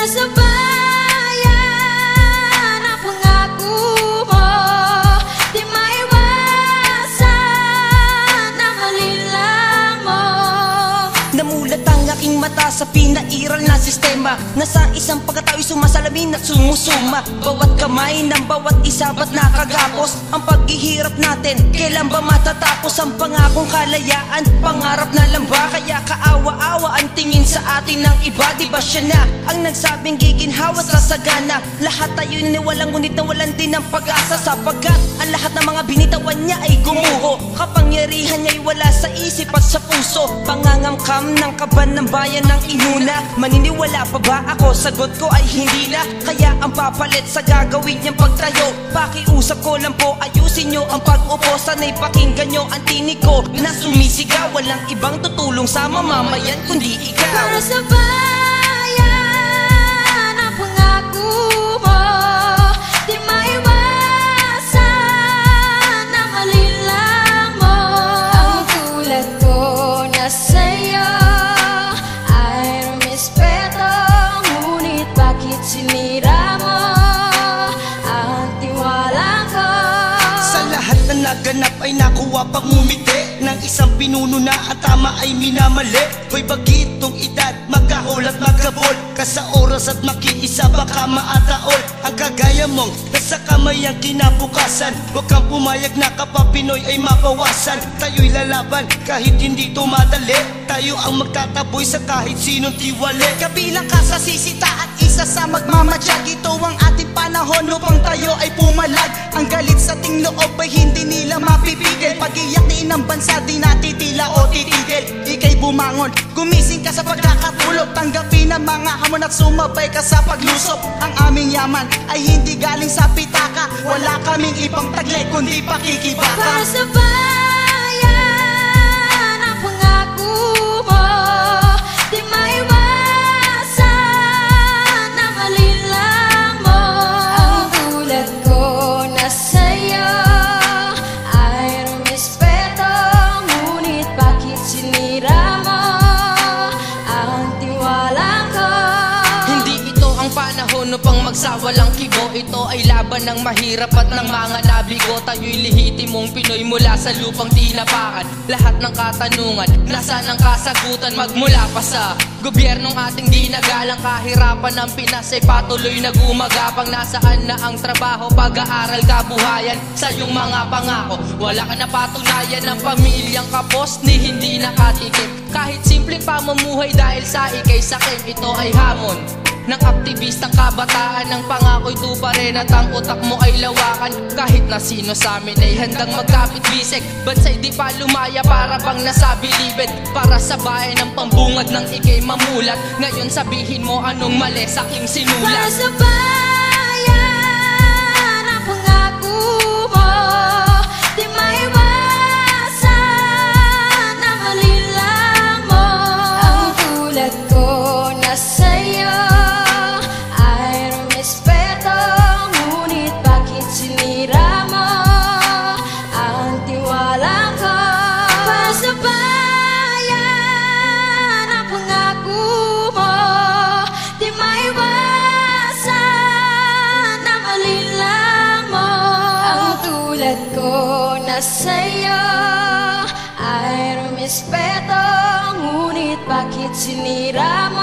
sa bayan ang pangako mo, di maiwasan na malilang mo. Namulat ang aking mata sa pinairal na sistema, nasa isang pagkatao'y sumasalamin at sumusuma. Bawat kamay ng bawat isa ba't nakagapos ang paghihirap natin? Kailan ba matatapos ang pangakong kalayaan? Pangarap na lang ba? Kaya kaawa-awa ang tingin sa atin ng iba. Di ba siya na ang nagsabing giginhawa sa sagana? Lahat tayo'y niwalang ngunit nawalan din ng pag-asa, sapagkat ang lahat ng mga binitawan niya ay gumuho. Kapangyarihan niya'y wala sa isip at sa puso. Pangangamkam ng kaban ng bayan ng inuna. Maniniwala pa ba ako? Sagot ko ay hindi na. Kaya ang papalit sa gagawin niyang pagtayo, pakiusap ko lang po, ayusin niyo ang pag-upo. Sana'y pakinggan niyo ang tinig ko na sumisigaw. Walang ibang tutulong sa mamamayan kundi ikaw. Para sa bayan ang pangako mo, di maiwasan na malilang mo. Ang tulad ko na sa'yo ay rumispeto, ngunit bakit sinira mo ang tiwala ko? Sa lahat na naganap ay nakuha pang ngumiti ng isang pinuno na ang tama ay minamali. Hoy bagitong edad, magkahol at magkabol ka sa oras at makiisa baka maataol. Ang kagaya mong nasa kamay ang kinabukasan, huwag kang pumayag na kapag Pinoy ay mabawasan. Tayo'y lalaban kahit hindi tumadali, tayo ang magtataboy sa kahit sinong tiwali. Kabilang ka sa sisita at isa sa magmamadyag. Ito ang ating panahon upang tayo ay pumalag. Ang galit sa ating loob ay hindi nila mapipigil. Pag-iyak din ng bansa di natitila o titigil. Ika'y bumangon, gumising ka sa pagkakatulog. Tanggapin ang mga hamon at sumabay ka sa paglusop. Ang aming yaman ay hindi galing sa pitaka. Wala kaming ibang taglay kundi pakikibaka. Para sa bayan ang pangako mo, di maiwasan na malilang mo. Ang tulad ko na sa'yo ay rumispeto, ngunit bakit sinira mo ang tiwala ko? Hindi ito ang panahon upang magsawalang kibo. Ito ay laban ng mahirap at ng mga nabigo. Tayo'y lehitimong Pinoy mula sa lupang tinapakan. Lahat ng katanungan, nasaan ang kasagutan? Magmula pa sa gobyernong ating ginagalang. Kahirapan ng Pinas ay patuloy na gumagapang. Nasaan na ang trabaho, pag-aaral, kabuhayan? Sa iyong mga pangako, wala ka na patunayan ng pamilyang kapos ni hindi nakatikim. Kahit simpleng pamumuhay dahil sa ikay sakim, ito ay hamon ng aktivistang kabataan. Ng pangako'y tuparin at ang utak mo ay lawakan. Kahit na sino sa amin ay handang magkapit-bisek, bansa'y di pa lumaya para bang nasa bilibid. Para sa bayan ng pambungad ng ikay mamulat. Ngayon sabihin mo anong mali sa aking sinulat. Para sa bayan ang pangako mo, di maiwasan na malilang mo. Ang tulad ko na sa'yo ay rumispeto, ngunit bakit sinira mo ang tiwala ko? Para sa bayan ang pangako mo, di maiwasan na malilang mo. Ang tulad ko na sa'yo ay rumispeto, ngunit bakit sinira mo